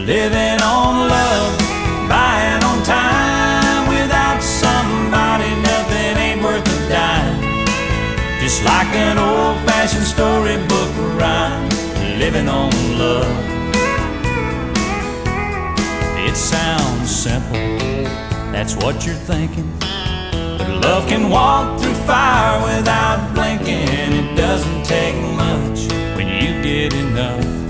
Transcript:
living on love, buying on time. Without somebody, nothing ain't worth a dime. Just like an old-fashioned storybook rhyme, living on love. It sounds simple, that's what you're thinking, but love can walk through fire without blinking. It doesn't take much when you get enough.